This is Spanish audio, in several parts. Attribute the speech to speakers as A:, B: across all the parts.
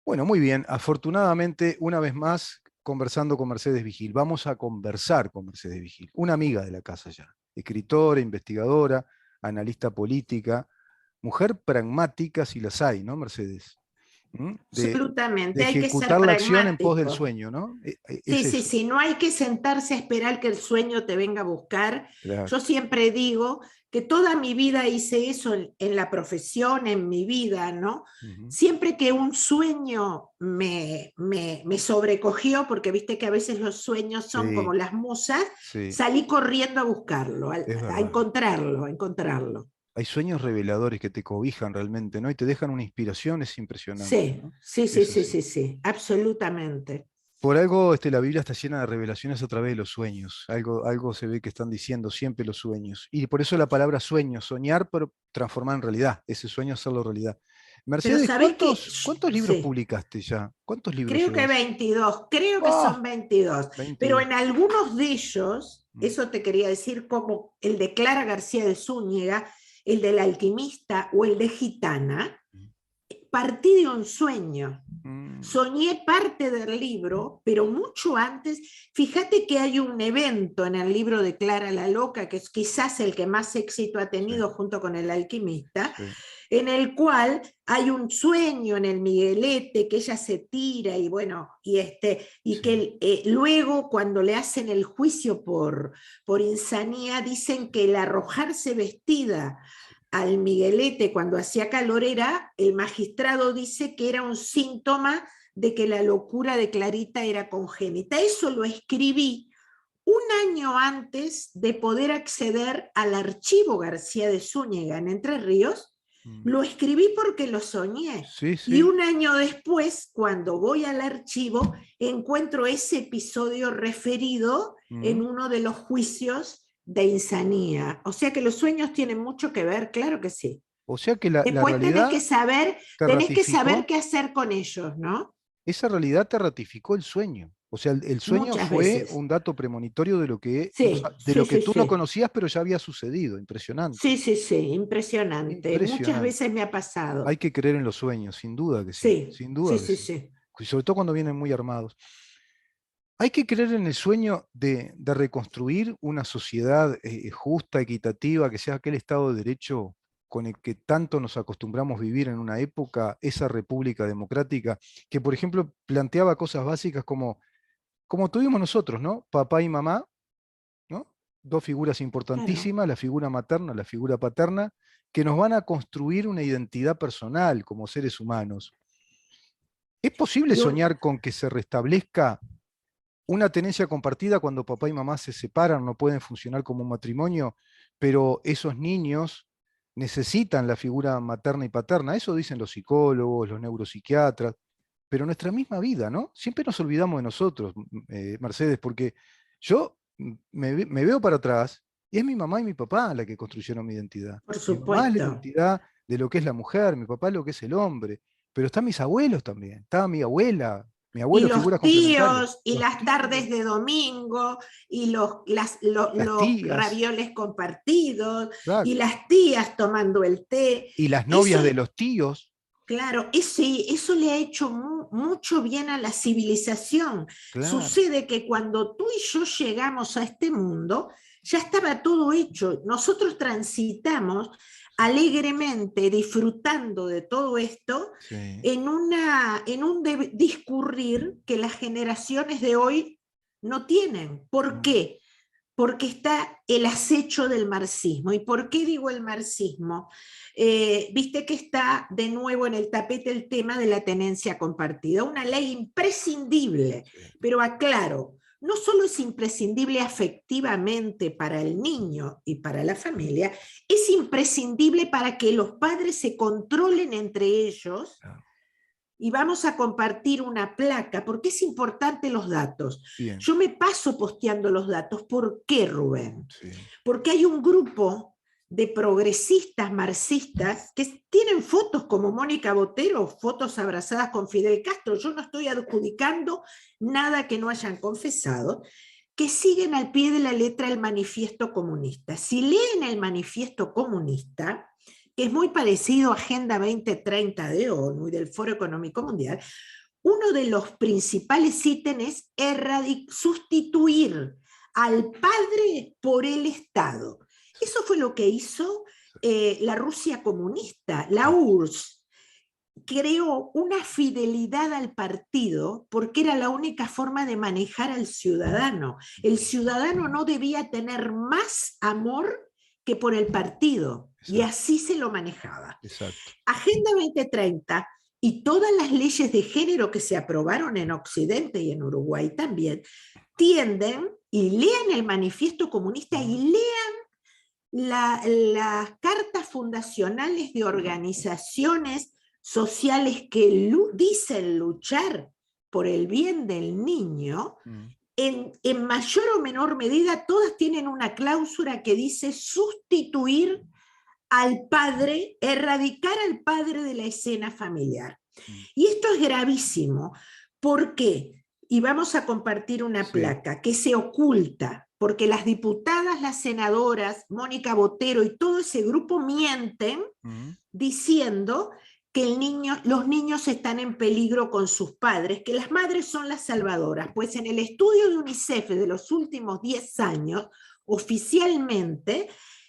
A: Bueno, muy bien. Afortunadamente, una vez más, conversando con Mercedes Vigil. Vamos a conversar con Mercedes Vigil, una amiga de la casa ya. Escritora, investigadora, analista política, mujer pragmática si las hay, ¿no, Mercedes? ¿Mm? De
B: Absolutamente, hay que ser
A: ejecutar la acción en pos del
B: pragmático.
A: sueño, ¿no?
B: Sí,
A: Es
B: sí,
A: eso,
B: sí, no hay que sentarse a esperar que el sueño te venga a buscar.
A: claro.
B: Yo siempre digo que toda mi vida hice eso en la profesión, en mi vida, ¿no?
A: Ujú.
B: Siempre que un sueño me sobrecogió, porque viste que a veces los sueños son como
A: Sí,
B: las musas,
A: sí,
B: salí corriendo a buscarlo,
A: es
B: a
A: verdad.
B: encontrarlo, a encontrarlo.
A: Hay sueños reveladores que te cobijan realmente, ¿no? Y te dejan una inspiración, es impresionante,
B: Sí,
A: ¿no?
B: sí, sí,
A: Eso
B: sí,
A: sí.
B: sí, sí, absolutamente.
A: Por algo la Biblia está llena de revelaciones a través de los sueños. Algo se ve que están diciendo siempre los sueños. Y por eso la palabra sueño, soñar, pero transformar en realidad. Ese sueño hacerlo realidad.
B: Pero
A: Mercedes,
B: sabés que,
A: ¿cuántos libros
B: sí,
A: publicaste ya? ¿Cuántos libros
B: creo que
A: llevas?
B: 22, creo que
A: ¡Ah!
B: son 22, pero
A: 22.
B: en algunos de ellos,
A: Mm,
B: eso te quería decir, como el de Clara García de Zúñiga, el del alquimista o el de Gitana, partí de un sueño.
A: mm,
B: Soñé parte del libro, pero mucho antes, fíjate que hay un evento en el libro de Clara la Loca, que es quizás el que más éxito ha
A: sí,
B: tenido junto con el alquimista,
A: sí,
B: en el cual hay un sueño en el Miguelete que ella se tira y bueno, y
A: sí.
B: que luego cuando le hacen el juicio por insanía, dicen que el arrojarse vestida al Miguelete cuando hacía calor era, el magistrado dice que era un síntoma de que la locura de Clarita era congénita. Eso lo escribí un año antes de poder acceder al archivo García de Zúñiga en Entre Ríos.
A: Mm.
B: Lo escribí porque lo soñé.
A: Sí,
B: Y
A: sí.
B: un año después, cuando voy al archivo, encuentro ese episodio referido en
A: Mm.
B: uno de los juicios de insanía. O sea que los sueños tienen mucho que ver, claro que sí.
A: O sea que la
B: Después
A: realidad te
B: tenés que saber
A: ratificó.
B: qué hacer con ellos, ¿no?
A: Esa realidad te ratificó el sueño. O sea, el sueño
B: Muchas
A: fue
B: veces.
A: un dato premonitorio de lo que,
B: Sí,
A: de
B: sí,
A: lo que
B: sí,
A: tú no
B: sí.
A: conocías, pero ya había sucedido. Impresionante.
B: Sí, sí, sí, impresionante. Muchas
A: Impresionante.
B: veces me ha
A: Hay
B: pasado.
A: que creer en los sueños, sin duda que sí.
B: Sí,
A: Sin
B: sí,
A: duda que
B: sí,
A: sí.
B: sí.
A: Y sobre todo cuando vienen muy armados. Hay que creer en el sueño de reconstruir una sociedad justa, equitativa, que sea aquel Estado de Derecho con el que tanto nos acostumbramos a vivir en una época, esa República Democrática, que por ejemplo planteaba cosas básicas como tuvimos nosotros, ¿no? Papá y mamá, ¿no? Dos figuras
B: Claro.
A: importantísimas, la figura materna, la figura paterna, que nos van a construir una identidad personal como seres humanos. ¿Es posible
B: Y un-
A: soñar con que se restablezca una tenencia compartida cuando papá y mamá se separan, no pueden funcionar como un matrimonio, pero esos niños necesitan la figura materna y paterna? Eso dicen los psicólogos, los neuropsiquiatras, pero nuestra misma vida, ¿no? Siempre nos olvidamos de nosotros, Mercedes, porque yo me veo para atrás y es mi mamá y mi papá la que construyeron mi identidad.
B: por
A: Mi mamá es la
B: supuesto.
A: identidad de lo que es la mujer, mi papá es lo que es el hombre, pero están mis abuelos también, estaba mi
B: Y
A: abuelo, figuras
B: los
A: complementarias,
B: tíos, y
A: los
B: las tardes
A: tíos,
B: de domingo, y
A: las
B: los
A: tías,
B: ravioles compartidos, y
A: exacto,
B: las tías tomando el té.
A: y las
B: Eso,
A: novias de los tíos,
B: claro, eso le ha hecho mucho bien a la civilización.
A: claro.
B: Sucede que cuando tú y yo llegamos a este mundo, ya estaba todo hecho. Nosotros transitamos alegremente, disfrutando de todo esto,
A: Sí,
B: en un discurrir que las generaciones de hoy no tienen. ¿Por
A: mm,
B: qué? Porque está el acecho del marxismo. ¿Y por qué digo el marxismo? Viste que está de nuevo en el tapete el tema de la tenencia compartida, una ley imprescindible,
A: sí,
B: pero aclaro, no solo es imprescindible afectivamente para el niño y para la familia, es imprescindible para que los padres se controlen entre ellos
A: claro.
B: y vamos a compartir una placa, porque es importante los datos.
A: Bien,
B: Yo me paso posteando los datos. ¿Por qué, Rubén?
A: sí,
B: Porque hay un grupo de progresistas marxistas que tienen fotos como Mónica Botero, fotos abrazadas con Fidel Castro. Yo no estoy adjudicando nada que no hayan confesado, que siguen al pie de la letra el manifiesto comunista. Si leen el manifiesto comunista, que es muy parecido a Agenda 2030 de ONU y del Foro Económico Mundial, uno de los principales ítems es sustituir al padre por el Estado. Eso fue lo que hizo la Rusia comunista, la URSS. Creó una fidelidad al partido porque era la única forma de manejar al ciudadano. El ciudadano no debía tener más amor que por el partido. Exacto. Y así se lo manejaba.
A: Exacto.
B: Agenda 2030 y todas las leyes de género que se aprobaron en Occidente y en Uruguay también, tienden, y lean el manifiesto comunista y lean las cartas fundacionales de organizaciones sociales que dicen luchar por el bien del niño, en mayor o menor medida todas tienen una cláusula que dice sustituir al padre, erradicar al padre de la escena familiar. Y esto es gravísimo. ¿Por qué? Y vamos a compartir una placa que se oculta, porque las diputadas, las senadoras, Mónica Botero y todo ese grupo mienten diciendo que los niños están en peligro con sus padres, que las madres son las salvadoras. Pues en el estudio de UNICEF de los últimos 10 años, oficialmente,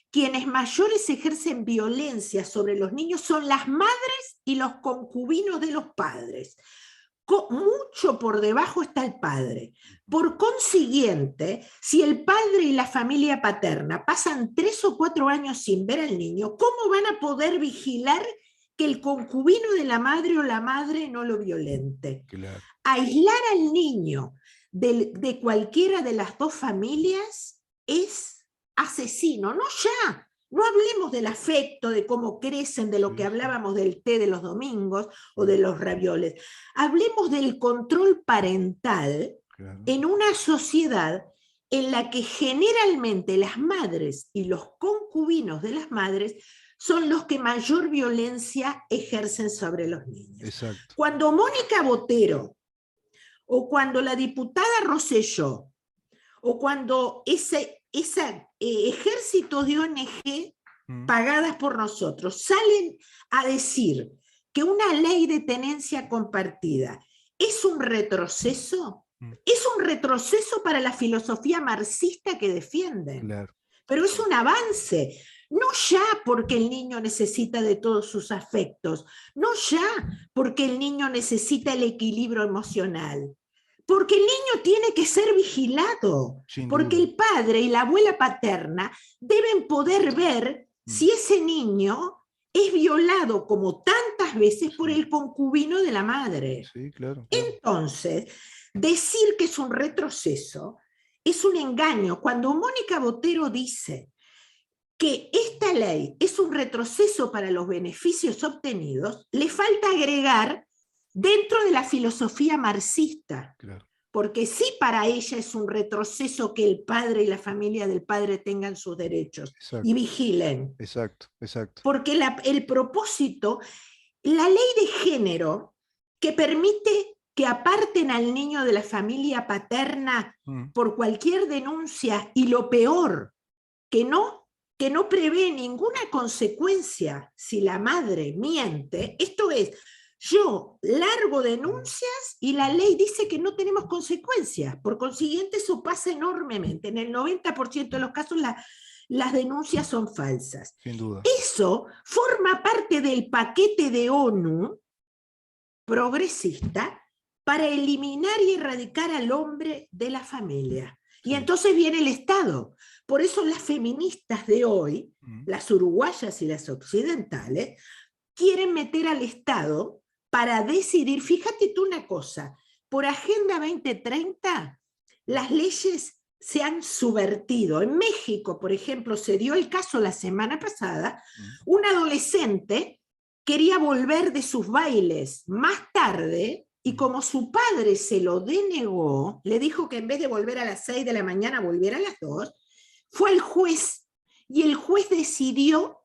B: quienes mayores ejercen violencia sobre los niños son las madres y los concubinos de los padres. Mucho por debajo está el padre. Por consiguiente, si el padre y la familia paterna pasan 3 o 4 años sin ver al niño, ¿cómo van a poder vigilar que el concubino de la madre o la madre no lo violente?
A: Claro.
B: Aislar al niño de cualquiera de las dos familias es asesino, no ya. No hablemos del afecto, de cómo crecen, de lo que hablábamos del té de los domingos o de los ravioles. Hablemos del control parental en una sociedad en la que generalmente las madres y los concubinos de las madres son los que mayor violencia ejercen sobre los niños.
A: Exacto.
B: Cuando Mónica Botero, o cuando la diputada Rosselló, o cuando ejércitos de ONG pagadas por nosotros salen a decir que una ley de tenencia compartida es un retroceso, es un retroceso para la filosofía marxista que defienden.
A: Claro.
B: Pero es un avance, no ya porque el niño necesita de todos sus afectos, no ya porque el niño necesita el equilibrio emocional, porque el niño tiene que ser vigilado, porque el padre y la abuela paterna deben poder ver si ese niño es violado como tantas veces por el concubino de la madre.
A: Sí, claro.
B: Entonces, decir que es un retroceso es un engaño. Cuando Mónica Botero dice que esta ley es un retroceso para los beneficios obtenidos, le falta agregar dentro de la filosofía marxista. Claro. Porque sí, para ella es un retroceso que el padre y la familia del padre tengan sus derechos. Exacto. Y vigilen.
A: Exacto, exacto.
B: Porque el propósito, la ley de género que permite que aparten al niño de la familia paterna por cualquier denuncia, y lo peor, que no prevé ninguna consecuencia si la madre miente, esto es, yo largo denuncias y la ley dice que no tenemos consecuencias. Por consiguiente, eso pasa enormemente. En el 90% de los casos las denuncias son falsas.
A: Sin duda.
B: Eso forma parte del paquete de ONU progresista para eliminar y erradicar al hombre de la familia. Y entonces viene el Estado. Por eso las feministas de hoy, las uruguayas y las occidentales, quieren meter al Estado para decidir. Fíjate tú una cosa, por Agenda 2030 las leyes se han subvertido. En México, por ejemplo, se dio el caso la semana pasada, un adolescente quería volver de sus bailes más tarde y como su padre se lo denegó, le dijo que en vez de volver a las 6 de la mañana volviera a las 2, fue al juez y el juez decidió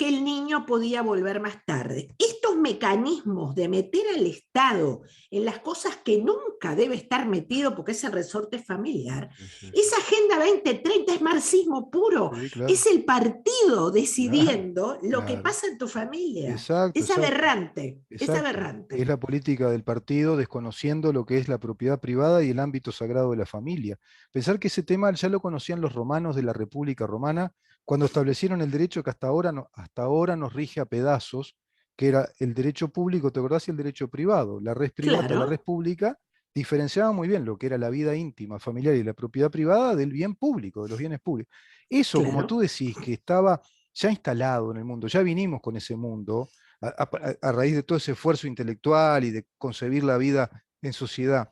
B: que el niño podía volver más tarde. Estos mecanismos de meter al Estado en las cosas que nunca debe estar metido porque es el resorte familiar,
A: Sí, sí, sí.
B: esa Agenda 2030 es marxismo puro,
A: Sí, claro,
B: es el partido
A: claro,
B: decidiendo lo que
A: claro.
B: pasa en tu familia.
A: Exacto,
B: Es
A: exacto.
B: aberrante, es
A: Exacto. Es
B: aberrante.
A: la política del partido desconociendo lo que es la propiedad privada y el ámbito sagrado de la familia. Pensar que ese tema ya lo conocían los romanos de la República Romana cuando establecieron el derecho que hasta ahora nos rige a pedazos, que era el derecho público, ¿te acordás? Y el derecho privado. La res privata, la res
B: Claro,
A: pública, diferenciaba muy bien lo que era la vida íntima, familiar y la propiedad privada del bien público, de los bienes públicos. Eso, como tú
B: claro.
A: decís, que estaba ya instalado en el mundo, ya vinimos con ese mundo a raíz de todo ese esfuerzo intelectual y de concebir la vida en sociedad,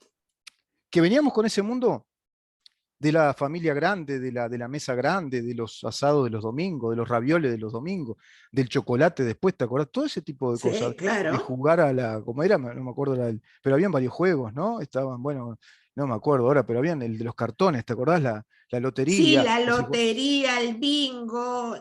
A: que veníamos con ese mundo de la familia grande, de la mesa grande, de los asados de los domingos, de los ravioles de los domingos, del chocolate después, ¿te acordás? Todo ese tipo de cosas,
B: Sí,
A: de
B: claro.
A: jugar a la, como era, no me acuerdo, pero habían varios juegos, ¿no? Estaban, bueno, no me acuerdo ahora, pero habían el de los cartones, ¿te acordás? La
B: Sí,
A: lotería,
B: la lotería, el bingo,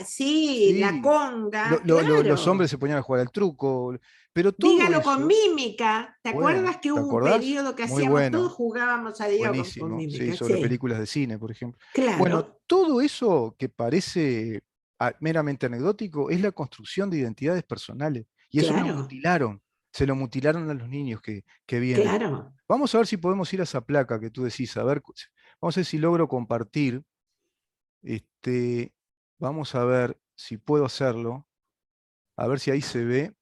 B: sí, la
A: sí,
B: conga,
A: los
B: claro.
A: hombres se ponían a jugar al truco, pero todo
B: Dígalo con
A: eso.
B: mímica. ¿Te
A: Bueno,
B: acuerdas que
A: ¿te
B: hubo un
A: acordás?
B: periodo que
A: Muy
B: hacíamos todos,
A: bueno,
B: jugábamos a Diego con
A: buenísimo. Sí,
B: mímica?
A: sobre
B: Sí,
A: películas de cine, por ejemplo. Bueno,
B: claro,
A: todo eso que parece meramente anecdótico es la construcción de identidades personales. Y eso lo
B: claro,
A: mutilaron, se lo mutilaron a los niños que vienen.
B: claro.
A: Vamos a ver si podemos ir a esa placa que tú decís, a ver, vamos a ver si logro compartir. Este, vamos a ver si puedo hacerlo, a ver si ahí se ve.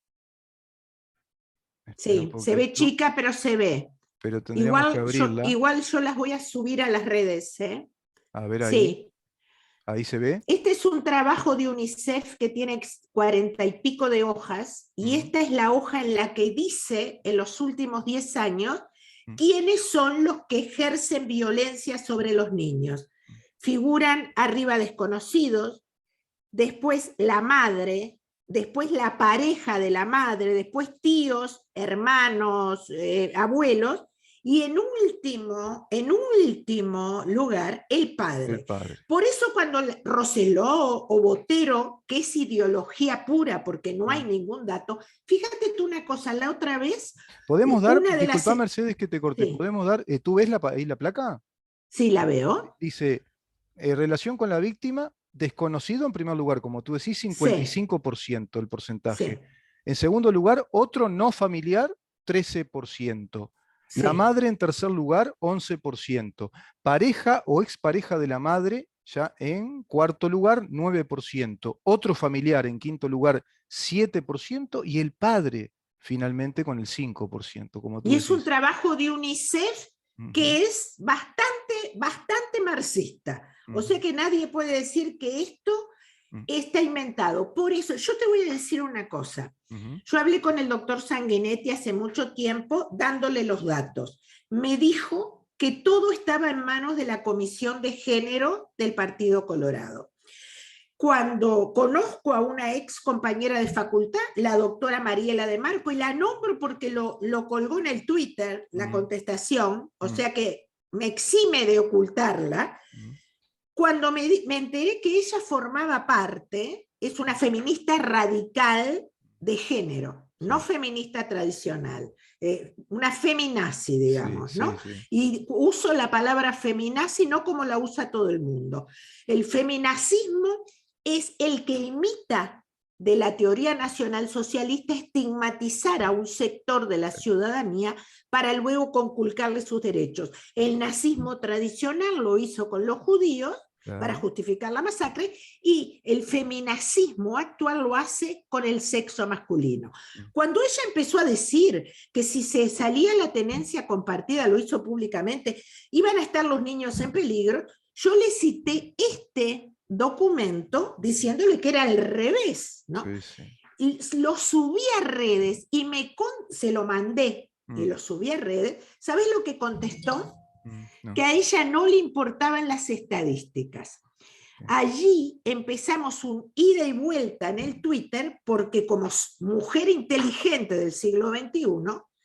A: Espera un
B: Sí, se ve
A: poquito,
B: chica, pero se ve.
A: pero tendríamos que abrirla.
B: Igual yo las voy a subir a las redes, ¿eh?
A: A ver ahí.
B: Sí.
A: Ahí se ve.
B: Este es un trabajo de UNICEF que tiene 40 y pico de hojas, y
A: Mm,
B: esta es la hoja en la que dice en los últimos 10 años
A: mm,
B: quiénes son los que ejercen violencia sobre los niños.
A: mm.
B: Figuran arriba desconocidos, después la madre, después la pareja de la madre, después tíos, hermanos, abuelos, y en último lugar, el
A: El
B: padre.
A: padre.
B: Por eso cuando Roseló o Botero, que es ideología pura, porque no hay
A: Mm.
B: ningún dato, fíjate tú una cosa, la otra vez,
A: Podemos dar,
B: una de las...
A: disculpa Mercedes que te corté,
B: Sí,
A: podemos dar, ¿tú ves ahí la placa?
B: sí la veo.
A: Dice, relación con la víctima, desconocido en primer lugar, como tú decís,
B: Sí,
A: 55% el porcentaje.
B: sí,
A: En segundo lugar, otro no familiar, 13%. La
B: sí.
A: madre en tercer lugar, 11%. Pareja o expareja de la madre, ya en cuarto lugar, 9%. Otro familiar en quinto lugar, 7%. Y el padre, finalmente, con el 5%, como tú
B: Y es un
A: decís.
B: trabajo de UNICEF
A: Ujú,
B: que es bastante marxista. O
A: ujú,
B: sea que nadie puede decir que esto
A: ujú,
B: está inventado. Por eso, yo te voy a decir una cosa.
A: ujú,
B: Yo hablé con el doctor Sanguinetti hace mucho tiempo dándole los datos. Me dijo que todo estaba en manos de la Comisión de Género del Partido Colorado. Cuando conozco a una ex compañera de facultad, la doctora Mariela de Marco, y la nombro porque lo colgó en el Twitter, la
A: ujú,
B: contestación, o
A: ujú,
B: sea que me exime de ocultarla,
A: ujú.
B: cuando me enteré que ella formaba parte, es una feminista radical de género, no
A: Sí,
B: feminista tradicional, una feminazi,
A: sí,
B: digamos,
A: sí,
B: ¿no?
A: sí.
B: Y uso la palabra feminazi no como la usa todo el mundo. El feminacismo es el que imita de la teoría nacional socialista estigmatizar a un sector de la ciudadanía para luego conculcarle sus derechos. El nazismo tradicional lo hizo con los judíos para
A: Claro.
B: justificar la masacre, y el feminacismo actual lo hace con el sexo masculino.
A: Mm.
B: Cuando ella empezó a decir que si se salía la tenencia compartida, lo hizo públicamente, iban a estar los niños en peligro, yo le cité este documento diciéndole que era al revés, ¿no?
A: Sí, sí.
B: Y lo subí a redes y se lo mandé y
A: Mm,
B: lo subí a redes. ¿Sabes lo que contestó?
A: no.
B: Que a ella no le importaban las estadísticas.
A: Sí,
B: Allí empezamos un ida y vuelta en el Twitter porque como mujer inteligente del siglo XXI,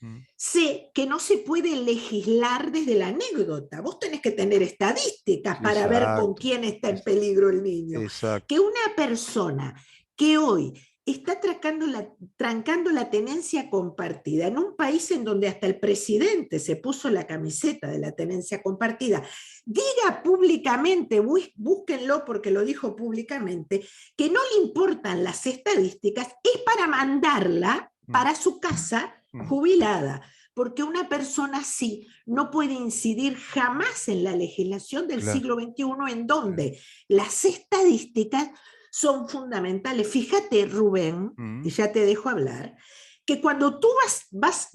A: mm,
B: sé que no se puede legislar desde la anécdota. Vos tenés que tener estadísticas
A: sí,
B: para ver con
A: exacto.
B: quién está en
A: es-
B: peligro el niño.
A: Exacto.
B: Que una persona que hoy está trancando la tenencia compartida en un país en donde hasta el presidente se puso la camiseta de la tenencia compartida, diga públicamente, búsquenlo porque lo dijo públicamente, que no le importan las estadísticas, es para mandarla para su casa jubilada, porque una persona así no puede incidir jamás en la legislación del siglo XXI, en donde las estadísticas son fundamentales. Fíjate, Rubén, y ya te dejo hablar, que cuando tú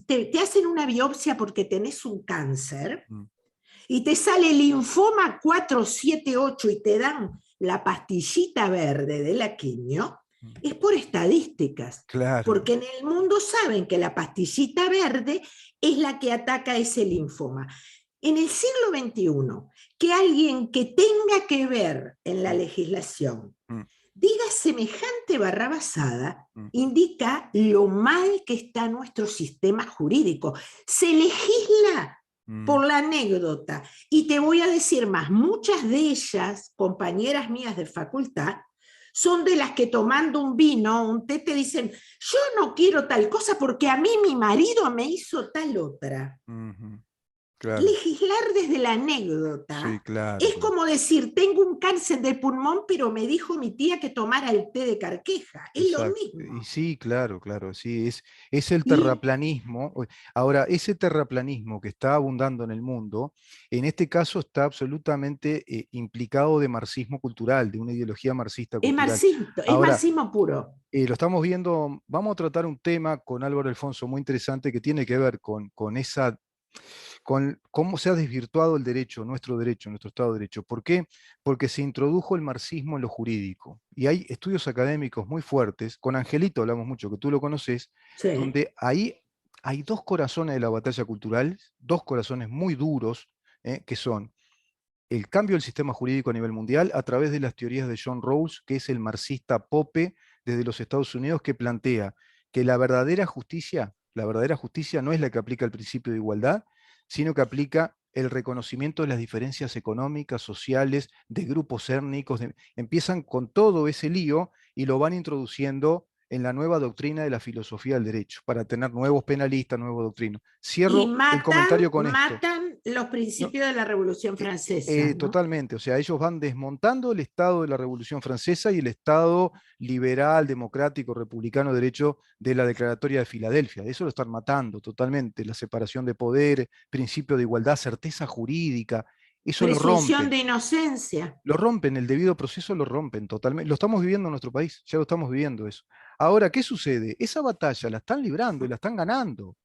B: te hacen una biopsia porque tenés un cáncer y te sale linfoma 478 y te dan la pastillita verde de la quimio, es por estadísticas.
A: Claro.
B: Porque en el mundo saben que la pastillita verde es la que ataca ese linfoma. En el siglo XXI, que alguien que tenga que ver en la legislación diga semejante barrabasada, indica lo mal que está nuestro sistema jurídico. Se legisla por la anécdota. Y te voy a decir más, muchas de ellas, compañeras mías de facultad, son de las que tomando un vino, un té, te dicen, yo no quiero tal cosa porque a mí mi marido me hizo tal otra.
A: Claro.
B: Legislar desde la anécdota es como decir, tengo un cáncer de pulmón, pero me dijo mi tía que tomara el té de carqueja. Es lo mismo.
A: Y sí, claro, sí, es el terraplanismo. Ahora, ese terraplanismo que está abundando en el mundo, en este caso está absolutamente implicado de marxismo cultural, de una ideología marxista cultural.
B: Es marxismo puro.
A: Lo estamos viendo, vamos a tratar un tema con Álvaro Alfonso muy interesante que tiene que ver con cómo se ha desvirtuado el derecho, nuestro Estado de Derecho. ¿Por qué? Porque se introdujo el marxismo en lo jurídico. Y hay estudios académicos muy fuertes, con Angelito hablamos mucho, que tú lo conoces, donde ahí hay dos corazones de la batalla cultural, dos corazones muy duros, que son el cambio del sistema jurídico a nivel mundial a través de las teorías de John Rawls, que es el marxista Pope desde los Estados Unidos, que plantea que la verdadera justicia no es la que aplica el principio de igualdad, sino que aplica el reconocimiento de las diferencias económicas, sociales, de grupos étnicos. Empiezan con todo ese lío y lo van introduciendo en la nueva doctrina de la filosofía del derecho, para tener nuevos penalistas, nuevos doctrinos. Cierro el comentario con esto.
B: Matan los principios de la Revolución Francesa. ¿no?
A: Totalmente, o sea, ellos van desmontando el Estado de la Revolución Francesa y el Estado liberal, democrático, republicano, de derecho de la Declaratoria de Filadelfia. Eso lo están matando totalmente, la separación de poder, principio de igualdad, certeza jurídica, eso lo rompen.
B: Presunción de inocencia.
A: Lo rompen, el debido proceso lo rompen totalmente. Lo estamos viviendo en nuestro país, ya lo estamos viviendo eso. Ahora, ¿qué sucede? Esa batalla la están librando y la están ganando,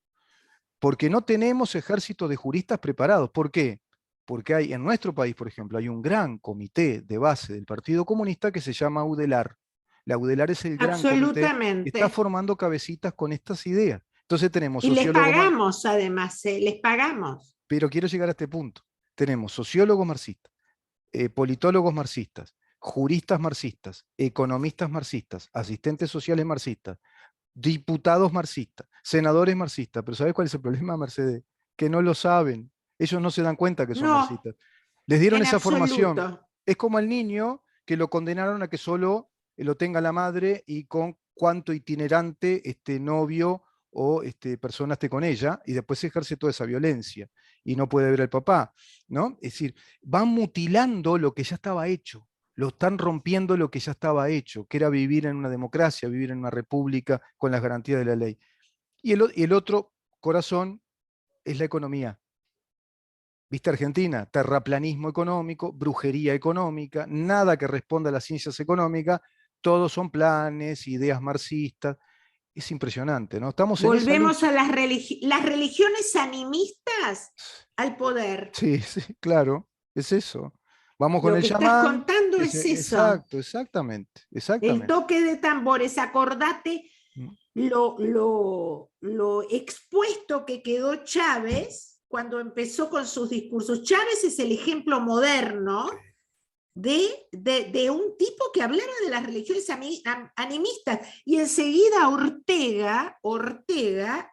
A: porque no tenemos ejército de juristas preparados. ¿Por qué? Porque hay en nuestro país, por ejemplo, hay un gran comité de base del Partido Comunista que se llama UDELAR. La UDELAR es el gran comité que está formando cabecitas con estas ideas. Entonces tenemos
B: sociólogos... Y les pagamos, además, les pagamos.
A: Pero quiero llegar a este punto. Tenemos sociólogos marxistas, politólogos marxistas, juristas marxistas, economistas marxistas, asistentes sociales marxistas, diputados marxistas, senadores marxistas. Pero ¿sabes cuál es el problema, Mercedes? Que no lo saben. Ellos no se dan cuenta que son marxistas. Les dieron esa formación. Es como el niño que lo condenaron a que solo lo tenga la madre y con cuánto itinerante novio o persona esté con ella, y después ejerce toda esa violencia y no puede ver al papá, ¿no? Es decir, van mutilando lo que ya estaba hecho, lo están rompiendo lo que ya estaba hecho, que era vivir en una democracia, vivir en una república con las garantías de la ley. Y el otro corazón es la economía. ¿Viste Argentina? Terraplanismo económico, brujería económica, nada que responda a las ciencias económicas, todos son planes, ideas marxistas. Es impresionante, ¿no?
B: Volvemos a las religiones animistas al poder.
A: Sí, claro, es eso. Vamos con el chamán.
B: Lo que estás contando es eso.
A: Exacto, exactamente.
B: El toque de tambores, acordate lo expuesto que quedó Chávez cuando empezó con sus discursos. Chávez es el ejemplo moderno de un tipo que hablara de las religiones animistas. Y enseguida Ortega,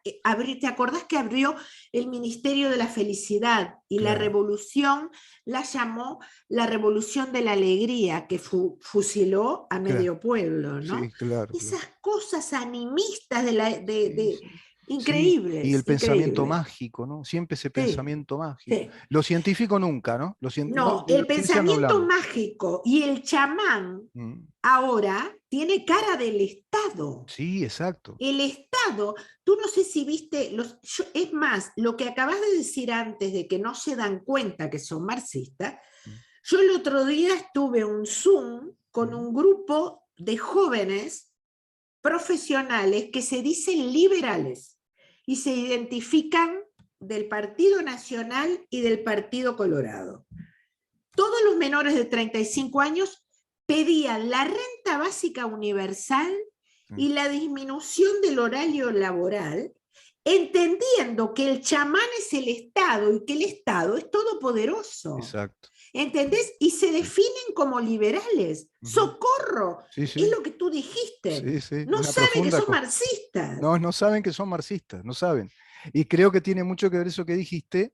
B: ¿te acordás que abrió el Ministerio de la Felicidad? Y la
A: Claro.
B: revolución la llamó la Revolución de la Alegría, que fusiló a
A: Claro.
B: medio pueblo, ¿no?
A: Sí, claro, claro.
B: Esas cosas animistas
A: Sí, sí. Sí, y el
B: increíbles,
A: pensamiento
B: increíbles.
A: mágico, ¿no? Siempre ese
B: Sí,
A: pensamiento mágico.
B: sí.
A: Lo científico nunca, ¿no? No,
B: No,
A: de la
B: el
A: ciencia no
B: pensamiento
A: hablamos.
B: mágico y el chamán
A: Mm.
B: ahora tiene cara del Estado.
A: Sí, exacto.
B: El Estado, tú no sé si viste, es más, lo que acabas de decir antes de que no se dan cuenta que son marxistas,
A: Mm,
B: yo el otro día estuve en un Zoom con
A: mm.
B: un grupo de jóvenes profesionales que se dicen liberales y se identifican del Partido Nacional y del Partido Colorado. Todos los menores de 35 años pedían la renta básica universal
A: Mm.
B: y la disminución del horario laboral, entendiendo que el chamán es el Estado y que el Estado es todopoderoso.
A: Exacto.
B: ¿Entendés? Y se
A: Sí.
B: definen como liberales.
A: Ujú.
B: ¡Socorro!
A: Sí,
B: Es
A: sí,
B: lo que tú dijiste.
A: sí, sí.
B: No
A: Una
B: saben que
A: profunda
B: son
A: cosa.
B: marxistas.
A: No, no saben que son marxistas, no saben. Y creo que tiene mucho que ver eso que dijiste.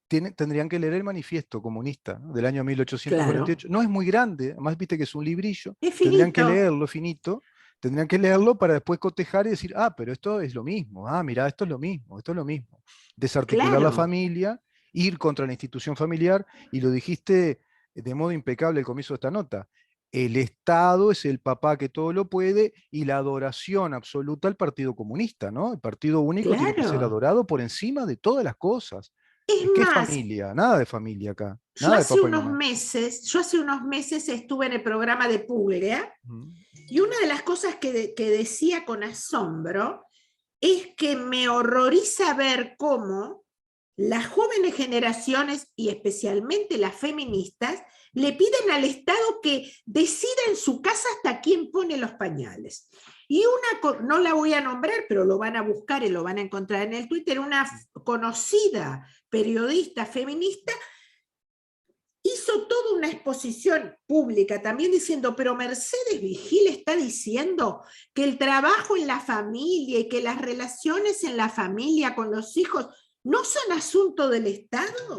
A: Tendrían que leer el manifiesto comunista, ¿no? Del año
B: Claro.
A: 1848. No es muy grande, además viste que es un librillo.
B: Es
A: Tendrían que
B: finito.
A: leerlo finito, tendrían que leerlo para después cotejar y decir, ah, pero esto es lo mismo, ah, mira, esto es lo mismo, esto es lo mismo. Desarticular la
B: Claro.
A: familia, ir contra la institución familiar, y lo dijiste de modo impecable al comienzo de esta nota. El Estado es el papá que todo lo puede y la adoración absoluta al Partido Comunista, ¿no? El partido único tiene que ser
B: Claro.
A: adorado por encima de todas las cosas.
B: Es
A: ¿Qué
B: más,
A: familia? Nada de familia acá, nada de papá y mamá.
B: yo hace unos meses estuve en el programa de Puglia
A: Ujú.
B: y una de las cosas que decía con asombro es que me horroriza ver cómo las jóvenes generaciones y especialmente las feministas le piden al Estado que decida en su casa hasta quién pone los pañales. Y no la voy a nombrar, pero lo van a buscar y lo van a encontrar en el Twitter, una conocida periodista feminista hizo toda una exposición pública también diciendo, pero Mercedes Vigil está diciendo que el trabajo en la familia y que las relaciones en la familia con los hijos no son asunto del Estado.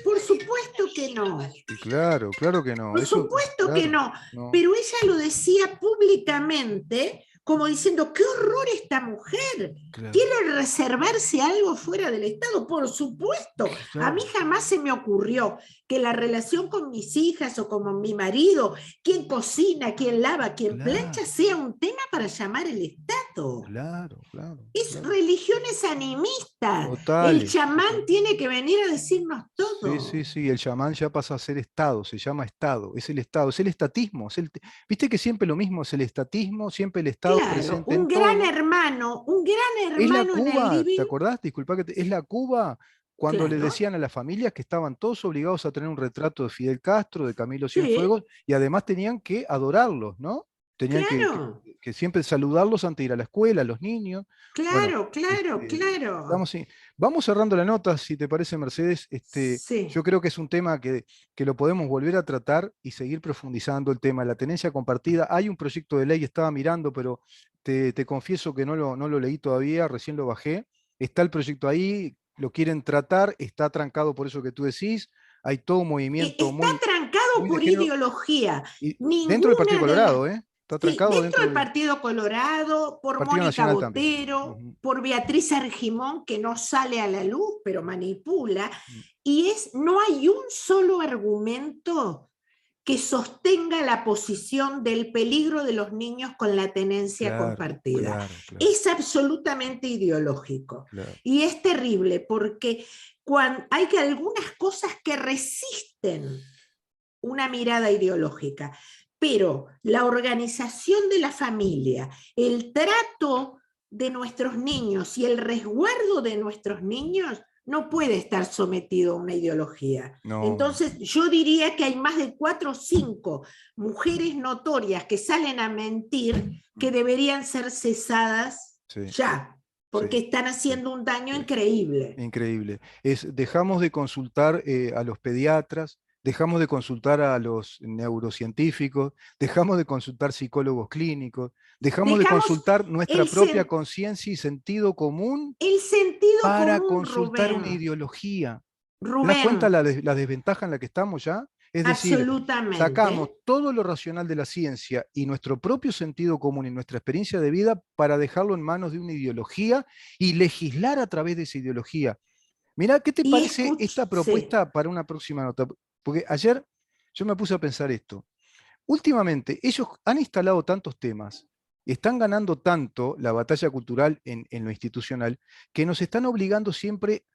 B: Por supuesto que no.
A: Y claro, claro que no.
B: Por
A: Eso,
B: supuesto que
A: claro,
B: no.
A: no,
B: Pero ella lo decía públicamente como diciendo, qué horror esta mujer.
A: claro,
B: ¿Quiere reservarse algo fuera del Estado? Por supuesto. A mí
A: claro,
B: jamás se me ocurrió que la relación con mis hijas o con mi marido, quién cocina, quién lava, quién plancha,
A: claro,
B: sea un tema para llamar el Estado.
A: claro, claro,
B: Es
A: claro.
B: religiones animistas. El
A: Totales,
B: chamán
A: totalmente.
B: tiene que venir a decirnos
A: Sí, sí,
B: todo.
A: sí, el chamán ya pasa a ser Estado, se llama Estado, es el Estado, es el estatismo. Viste que siempre lo mismo es el estatismo, siempre el Estado
B: Claro,
A: presente en todo.
B: un gran
A: Es la
B: hermano en el
A: Cuba, ¿te
B: living,
A: acordás? Disculpa es la Cuba cuando le
B: claro,
A: decían a las familias que estaban todos obligados a tener un retrato de Fidel Castro, de Camilo
B: sí,
A: Cienfuegos, y además tenían que adorarlos, ¿no? Tenían
B: claro,
A: que siempre saludarlos antes de ir a la escuela, a los niños. Bueno,
B: claro, claro, claro.
A: estamos, vamos cerrando la nota, si te parece, Mercedes. Yo
B: Sí.
A: creo que es un tema que lo podemos volver a tratar y seguir profundizando el tema. La tenencia compartida, hay un proyecto de ley, estaba mirando, pero te confieso que no lo leí todavía, recién lo bajé. Está el proyecto ahí, lo quieren tratar, está trancado por eso que tú decís. Hay todo un movimiento
B: Está trancado
A: muy de
B: por
A: género.
B: ideología.
A: Y dentro del Partido
B: Ninguna de las...
A: Colorado, ¿eh? Está
B: Sí,
A: trancado
B: dentro
A: dentro
B: del
A: del
B: Partido Colorado, por
A: Partido
B: Mónica
A: Nacional también.
B: Botero,
A: Ujú.
B: por Beatriz Argimón, que no sale a la luz, pero manipula, y no hay un solo argumento que sostenga la posición del peligro de los niños con la tenencia
A: Claro,
B: compartida.
A: claro, claro,
B: Es absolutamente ideológico
A: claro.
B: y es terrible porque hay que algunas cosas que resisten una mirada ideológica, pero la organización de la familia, el trato de nuestros niños y el resguardo de nuestros niños no puede estar sometido a una ideología.
A: No, no.
B: Entonces, yo diría que hay más de 4 o 5 mujeres notorias que salen a mentir que deberían ser cesadas
A: Sí,
B: ya, porque
A: sí,
B: están
A: sí,
B: haciendo un daño
A: sí.
B: increíble.
A: Increíble. Dejamos de consultar a los pediatras, dejamos de consultar a los neurocientíficos, dejamos de consultar psicólogos clínicos, dejamos de
B: Dejamos
A: consultar nuestra
B: el,
A: propia
B: sen-
A: conciencia y sentido común
B: el sentido
A: para
B: común,
A: consultar una
B: Rubén.
A: ideología. ¿Te das cuenta
B: Rubén,
A: la desventaja en la que estamos ya? Es decir, sacamos
B: absolutamente.
A: todo lo racional de la ciencia y nuestro propio sentido común y nuestra experiencia de vida para dejarlo en manos de una ideología y legislar a través de esa ideología. Mirá, ¿qué te
B: Y
A: parece esta
B: sí,
A: propuesta para una próxima nota? Porque ayer yo me puse a pensar esto. Últimamente, ellos han instalado tantos temas, están ganando tanto la batalla cultural en lo institucional, que nos están obligando siempre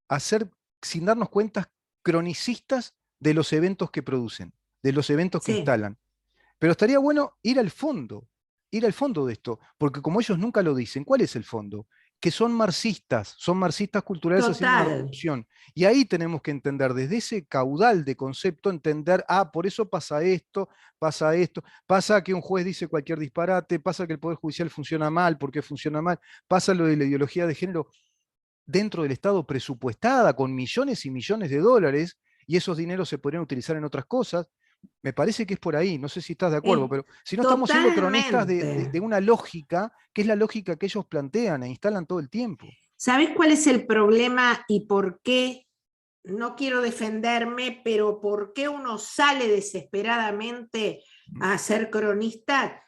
A: a ser, sin darnos cuenta, cronicistas de los eventos que producen, de los eventos que
B: sí,
A: instalan. Pero estaría bueno ir al fondo de esto, porque como ellos nunca lo dicen, ¿cuál es el fondo? Que son marxistas culturales haciendo una
B: total.
A: revolución. Y ahí tenemos que entender, desde ese caudal de concepto, entender, por eso pasa esto, pasa que un juez dice cualquier disparate, pasa que el Poder Judicial funciona mal, porque funciona mal, pasa lo de la ideología de género dentro del Estado presupuestada con millones y millones de dólares, y esos dineros se podrían utilizar en otras cosas. Me parece que es por ahí, no sé si estás de acuerdo, pero si no estamos siendo cronistas
B: Totalmente.
A: de una lógica, que es la lógica que ellos plantean e instalan todo el tiempo.
B: ¿Sabes cuál es el problema y por qué? No quiero defenderme, pero ¿por qué uno sale desesperadamente a ser cronista?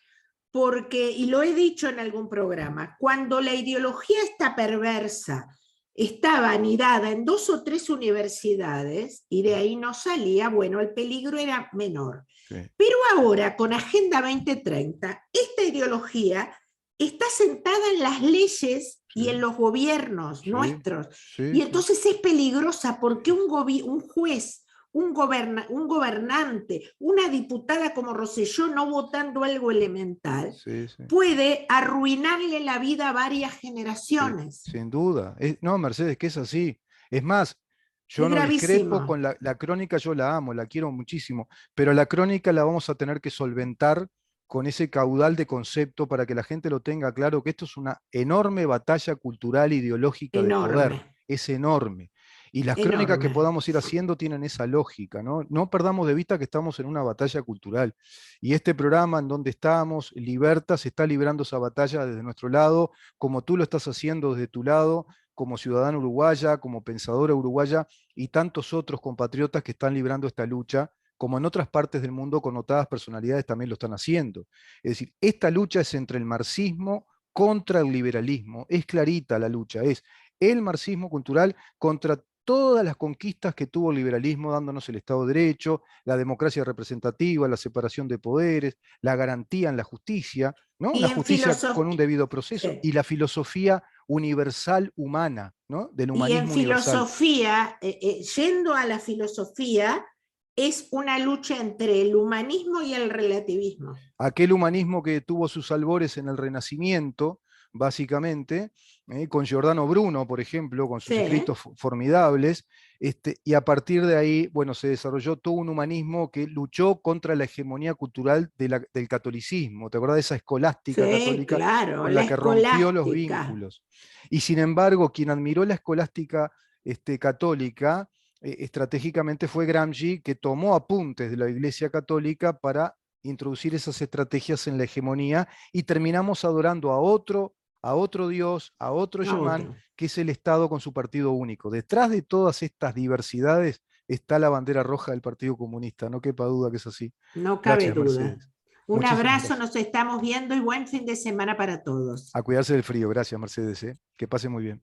B: Porque, y lo he dicho en algún programa, cuando la ideología está perversa, estaba anidada en 2 o 3 universidades y de ahí no salía, bueno, el peligro era menor.
A: Sí,
B: Pero ahora, con Agenda 2030, esta ideología está sentada en las leyes y en
A: sí,
B: los gobiernos
A: sí,
B: nuestros.
A: sí,
B: Y
A: sí,
B: entonces es peligrosa porque un juez, un gobernante, una diputada como Rosselló no votando algo elemental,
A: sí, sí,
B: puede arruinarle la vida a varias
A: sí,
B: generaciones.
A: sin duda. No, Mercedes, que es así. Es más, yo
B: Es
A: no discrepo
B: gravísimo.
A: con la crónica, yo la amo, la quiero muchísimo, pero la crónica la vamos a tener que solventar con ese caudal de concepto para que la gente lo tenga claro que esto es una enorme batalla cultural ideológica de
B: Enorme,
A: poder, es enorme. Y las crónicas que
B: enorme.
A: podamos ir haciendo tienen esa lógica, ¿no? No perdamos de vista que estamos en una batalla cultural. Y este programa en donde estamos, Liberta, se está librando esa batalla desde nuestro lado, como tú lo estás haciendo desde tu lado, como ciudadana uruguaya, como pensadora uruguaya, y tantos otros compatriotas que están librando esta lucha, como en otras partes del mundo connotadas personalidades también lo están haciendo. Es decir, esta lucha es entre el marxismo contra el liberalismo, es clarita la lucha, es el marxismo cultural contra todas las conquistas que tuvo el liberalismo, dándonos el Estado de Derecho, la democracia representativa, la separación de poderes, la garantía en la justicia, ¿no?
B: Y
A: Una
B: en
A: justicia con un
B: filosofía,
A: debido proceso, y la filosofía universal humana, ¿no? Del
B: Y en
A: humanismo universal.
B: filosofía, yendo a la filosofía, es una lucha entre el humanismo y el relativismo.
A: Aquel humanismo que tuvo sus albores en el Renacimiento, básicamente, con Giordano Bruno, por ejemplo, con sus
B: Sí,
A: escritos formidables, y a partir de ahí, bueno, se desarrolló todo un humanismo que luchó contra la hegemonía cultural del catolicismo. ¿Te acuerdas de esa escolástica
B: sí,
A: católica
B: claro,
A: con
B: la
A: la que rompió los
B: escolástica.
A: vínculos? Y sin embargo, quien admiró la escolástica católica, estratégicamente fue Gramsci, que tomó apuntes de la Iglesia Católica para introducir esas estrategias en la hegemonía y terminamos adorando a otro Dios, a otro
B: No,
A: Yamán,
B: otro.
A: que es el Estado con su partido único. Detrás de todas estas diversidades está la bandera roja del Partido Comunista, no quepa duda que es así.
B: No cabe
A: Gracias,
B: duda.
A: Mercedes.
B: Un
A: Muchísimas
B: abrazo,
A: gracias.
B: nos estamos viendo y buen fin de semana para todos.
A: A cuidarse del frío. Gracias, Mercedes. Que pase muy bien.